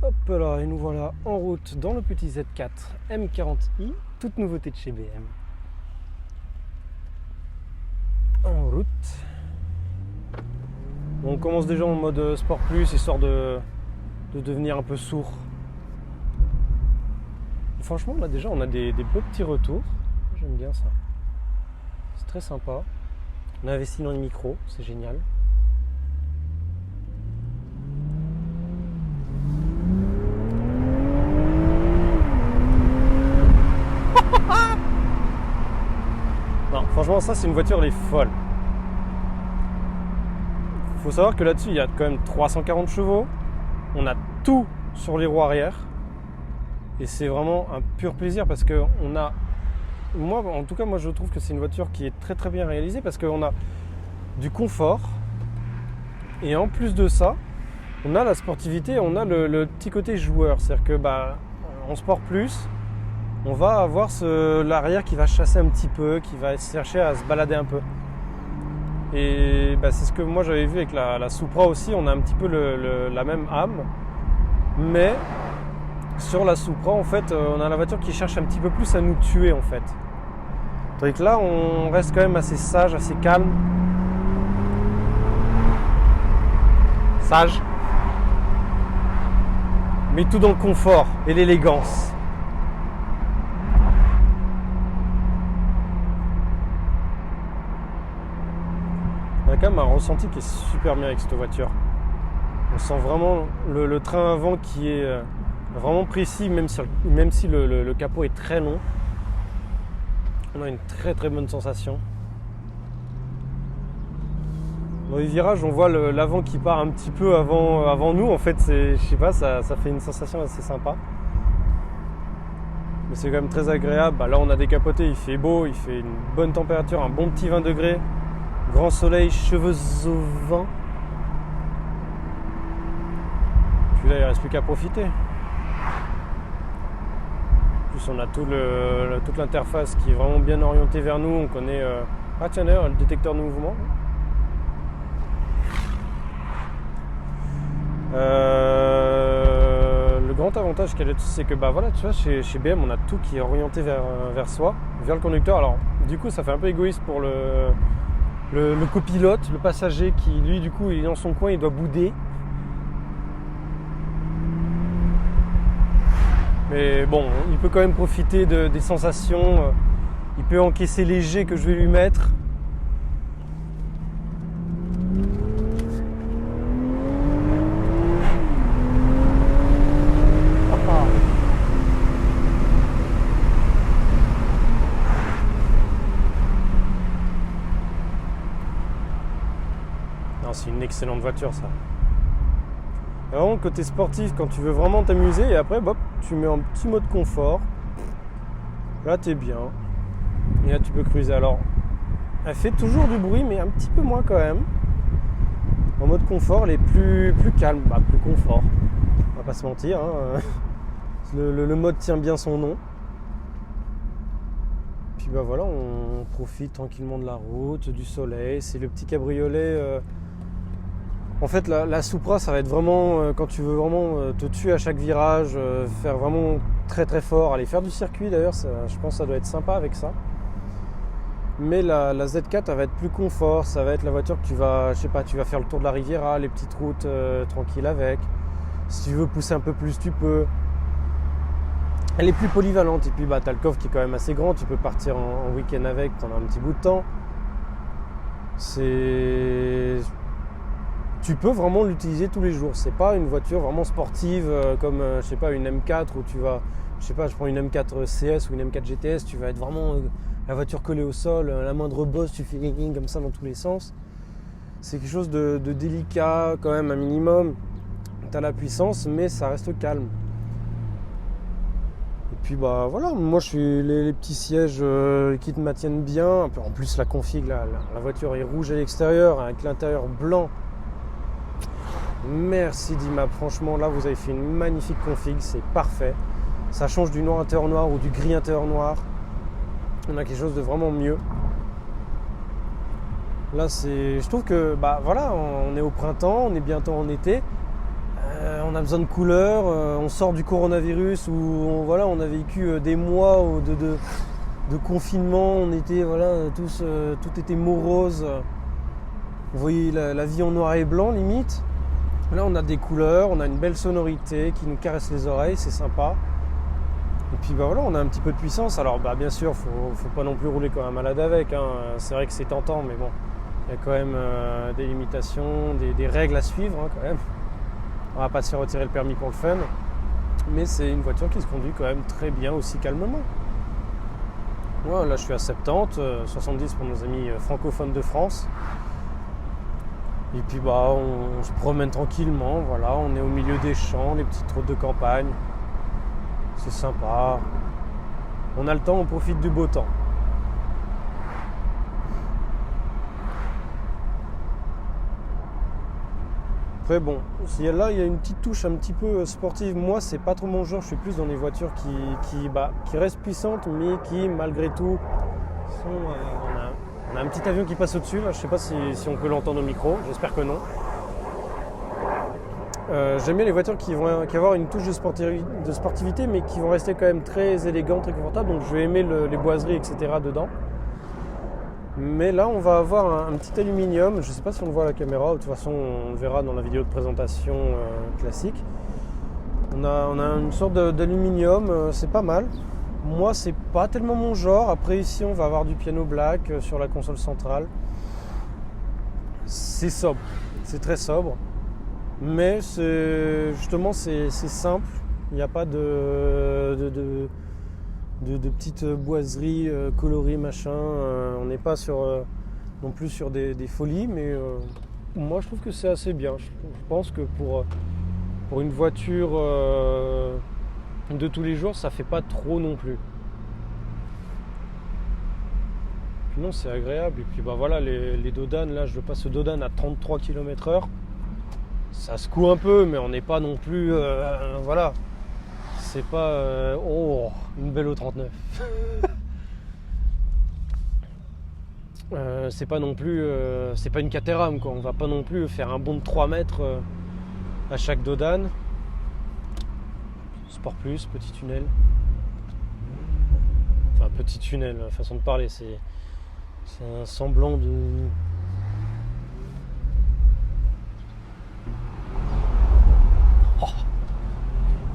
Hop là, et nous voilà en route dans le petit Z4 M40i, toute nouveauté de chez BM. En route. On commence déjà en mode Sport Plus, histoire de devenir un peu sourd. Et franchement, là déjà, on a des beaux petits retours. J'aime bien ça. C'est très sympa. On a investi dans les micros, c'est génial. Non, franchement, ça, c'est une voiture, elle est folle. Il faut savoir que là-dessus, il y a quand même 340 chevaux. On a tout sur les roues arrière. Et c'est vraiment un pur plaisir parce que on a... Moi, en tout cas, moi, je trouve que c'est une voiture qui est très très bien réalisée parce qu'on a du confort. Et en plus de ça, on a la sportivité, on a le petit côté joueur. C'est-à-dire que en Sport Plus, on va avoir l'arrière qui va chasser un petit peu, qui va chercher à se balader un peu. Et c'est ce que moi j'avais vu avec la Supra aussi, on a un petit peu la même âme. Mais sur la Supra, en fait, on a la voiture qui cherche un petit peu plus à nous tuer, en fait. Tandis que là, on reste quand même assez sage, assez calme. Sage. Mais tout dans le confort et l'élégance. On a quand même un ressenti qui est super bien avec cette voiture. On sent vraiment le train avant qui est vraiment précis, même si le capot est très long. On a une très très bonne sensation. Dans les virages, on voit l'avant qui part un petit peu avant nous. En fait, je sais pas, ça fait une sensation assez sympa. Mais c'est quand même très agréable. Là, on a décapoté, il fait beau, il fait une bonne température, un bon petit 20 degrés. Grand soleil, cheveux au vent. Puis là, il ne reste plus qu'à profiter. En plus, on a toute l'interface qui est vraiment bien orientée vers nous. On connaît... Ah tiens d'ailleurs, le détecteur de mouvement. Le grand avantage qu'il y a là-dessus, c'est que voilà, tu vois, chez BM, on a tout qui est orienté vers soi, vers le conducteur. Alors, du coup, ça fait un peu égoïste pour le copilote, le passager qui, lui, du coup, il est dans son coin, il doit bouder. Mais bon, il peut quand même profiter des sensations. Il peut encaisser les jets que je vais lui mettre. Non, c'est une excellente voiture, ça. Vraiment, côté sportif, quand tu veux vraiment t'amuser, et après, tu mets un petit mode confort. Là, t'es bien. Et là, tu peux cruiser. Alors, elle fait toujours du bruit, mais un petit peu moins quand même. En mode confort, elle est plus calme, plus confort. On va pas se mentir. Hein. Le mode tient bien son nom. Puis voilà, on profite tranquillement de la route, du soleil. C'est le petit cabriolet. En fait, la Supra, ça va être vraiment, quand tu veux vraiment te tuer à chaque virage, faire vraiment très très fort, aller faire du circuit d'ailleurs, je pense que ça doit être sympa avec ça. Mais la Z4, elle va être plus confort, ça va être la voiture que tu vas faire le tour de la Riviera, les petites routes tranquilles avec. Si tu veux pousser un peu plus, tu peux. Elle est plus polyvalente, et puis tu as le coffre qui est quand même assez grand, tu peux partir en week-end avec, tu en as un petit bout de temps. Tu peux vraiment l'utiliser tous les jours. C'est pas une voiture vraiment sportive comme une M4 où tu vas, je prends une M4 CS ou une M4 GTS, tu vas être vraiment la voiture collée au sol, la moindre bosse, tu fais comme ça dans tous les sens. C'est quelque chose de délicat quand même, un minimum. Tu as la puissance, mais ça reste calme. Et puis voilà, moi je suis les petits sièges qui te maintiennent bien. En plus la config, la voiture est rouge à l'extérieur avec l'intérieur blanc. Merci d'IMAP, franchement là vous avez fait une magnifique config, c'est parfait. Ça change du noir intérieur noir ou du gris intérieur noir. On a quelque chose de vraiment mieux. Là je trouve que voilà, on est au printemps, on est bientôt en été. on a besoin de couleurs, on sort du coronavirus où on a vécu des mois de confinement, on était tous, tout était morose, on voyait la vie en noir et blanc limite. Là on a des couleurs, on a une belle sonorité qui nous caresse les oreilles, c'est sympa. Et puis on a un petit peu de puissance. Alors bien sûr, faut pas non plus rouler comme un malade avec, hein. C'est vrai que c'est tentant, mais bon, il y a quand même des limitations, des règles à suivre, hein, quand même. On va pas se faire retirer le permis pour le fun, mais c'est une voiture qui se conduit quand même très bien aussi calmement. Là je suis à 70, 70 pour nos amis francophones de France. Et puis on se promène tranquillement, on est au milieu des champs, les petites routes de campagne. C'est sympa. On a le temps, on profite du beau temps. Après là il y a une petite touche un petit peu sportive. Moi c'est pas trop mon genre, je suis plus dans les voitures qui restent puissantes mais qui malgré tout sont... on a un petit avion qui passe au-dessus, là. Je sais pas si on peut l'entendre au micro, j'espère que non. J'aime bien les voitures qui vont avoir une touche de sportivité mais qui vont rester quand même très élégantes, très confortables. Donc je vais aimer les boiseries, etc. dedans. Mais là on va avoir un petit aluminium, je ne sais pas si on le voit à la caméra, de toute façon on le verra dans la vidéo de présentation classique. On a une sorte d'aluminium, c'est pas mal. Moi c'est pas tellement mon genre. Après ici on va avoir du piano black sur la console centrale. C'est sobre, c'est très sobre. Mais c'est simple, il n'y a pas de petites boiseries colorées machin, on n'est pas non plus sur des folies, mais moi je trouve que c'est assez bien. Je pense que pour une voiture de tous les jours ça fait pas trop non plus. Puis non, c'est agréable. Et puis les dodanes, là je passe le dodane à 33 km/h. Ça secoue un peu, mais on n'est pas non plus... C'est pas... une belle O39. C'est pas non plus... c'est pas une Caterham, quoi. On va pas non plus faire un bond de 3 mètres à chaque dodane. Sport plus, petit tunnel. Enfin, petit tunnel, façon de parler. C'est un semblant de...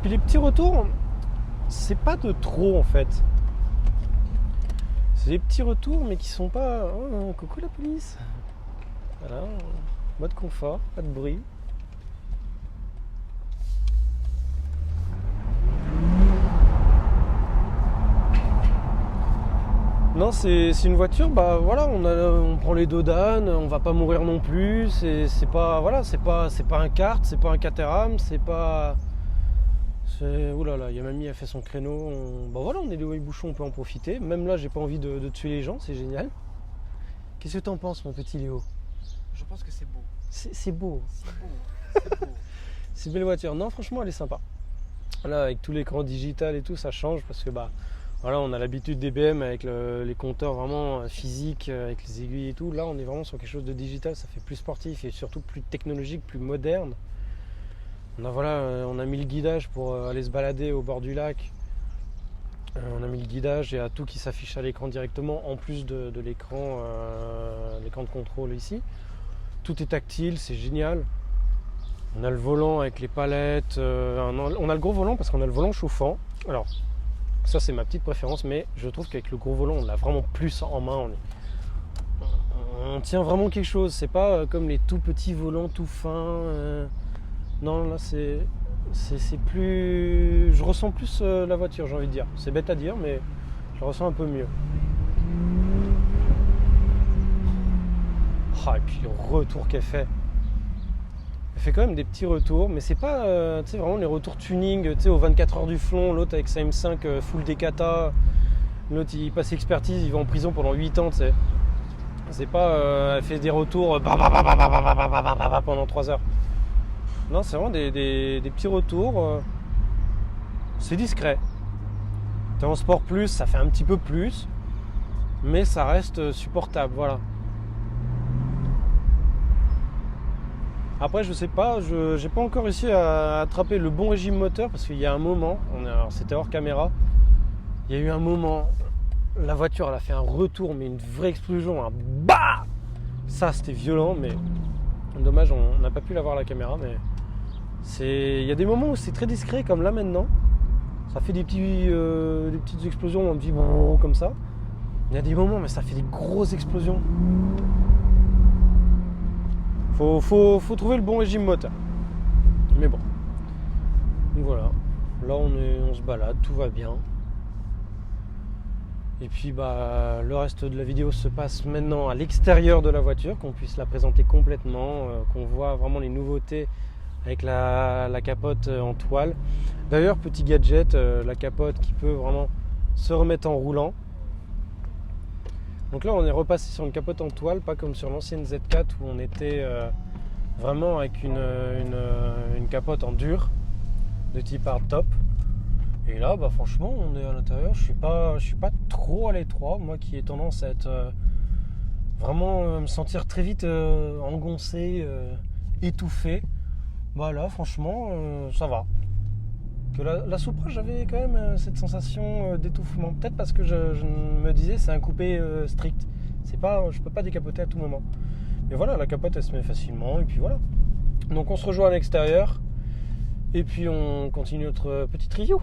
Puis les petits retours, c'est pas de trop en fait. C'est des petits retours mais qui sont pas... Oh, coucou la police. Voilà, mode confort, pas de bruit. Non, c'est une voiture, on prend les dodanes, on va pas mourir non plus. C'est pas un kart, c'est pas un Caterham, c'est pas... Ouh là là, il y a mamie a fait son créneau. On est les bouchons, on peut en profiter. Même là, j'ai pas envie de tuer les gens, c'est génial. Qu'est-ce que t'en penses, mon petit Léo? Je pense que c'est beau. C'est beau. C'est beau. C'est une belle voiture. Non, franchement, elle est sympa. Là, avec tout l'écran digital et tout, ça change parce que on a l'habitude des BM avec les compteurs vraiment physiques, avec les aiguilles et tout. Là, on est vraiment sur quelque chose de digital. Ça fait plus sportif et surtout plus technologique, plus moderne. On a mis le guidage pour aller se balader au bord du lac. On a mis le guidage et à tout qui s'affiche à l'écran directement en plus de l'écran de contrôle ici. Tout est tactile, c'est génial. On a le volant avec les palettes. On a le gros volant parce qu'on a le volant chauffant. Alors ça c'est ma petite préférence, mais je trouve qu'avec le gros volant on l'a vraiment plus en main. On tient vraiment quelque chose. C'est pas comme les tout petits volants tout fins. Non, là c'est plus... Je ressens plus la voiture, j'ai envie de dire. C'est bête à dire, mais je la ressens un peu mieux. Et puis le retour qu'elle fait. Elle fait quand même des petits retours, mais c'est pas vraiment les retours tuning, aux 24 heures du flon, l'autre avec sa M5 full décata, l'autre il passe expertise, il va en prison pendant 8 ans, C'est pas... elle fait des retours pendant 3 heures. Non, c'est vraiment des petits retours. C'est discret. T'es en sport plus, ça fait un petit peu plus. Mais ça reste supportable, voilà. Après, je sais pas, j'ai pas encore réussi à attraper le bon régime moteur parce qu'il y a un moment, alors c'était hors caméra, il y a eu un moment, la voiture elle a fait un retour, mais une vraie explosion, un bah. Ça c'était violent, mais dommage, on n'a pas pu l'avoir à la caméra, mais il y a des moments où c'est très discret, comme là maintenant. Ça fait des petites explosions, un petit brrr comme ça. Il y a des moments, mais ça fait des grosses explosions. Faut trouver le bon régime moteur. Mais bon. Donc voilà. Là on se balade, tout va bien. Et puis le reste de la vidéo se passe maintenant à l'extérieur de la voiture, qu'on puisse la présenter complètement, qu'on voit vraiment les nouveautés avec la capote en toile. D'ailleurs, petit gadget, la capote qui peut vraiment se remettre en roulant. Donc là on est repassé sur une capote en toile, pas comme sur l'ancienne Z4 où on était vraiment avec une capote en dur de type hardtop. Et là franchement on est à l'intérieur, je suis pas trop à l'étroit, moi qui ai tendance à être vraiment me sentir très vite engoncé, étouffé. Là franchement ça va. Que la Supra, j'avais quand même cette sensation d'étouffement. Peut-être parce que je me disais c'est un coupé strict. Je peux pas décapoter à tout moment. Mais voilà, la capote elle se met facilement et puis voilà. Donc on se rejoint à l'extérieur et puis on continue notre petite review.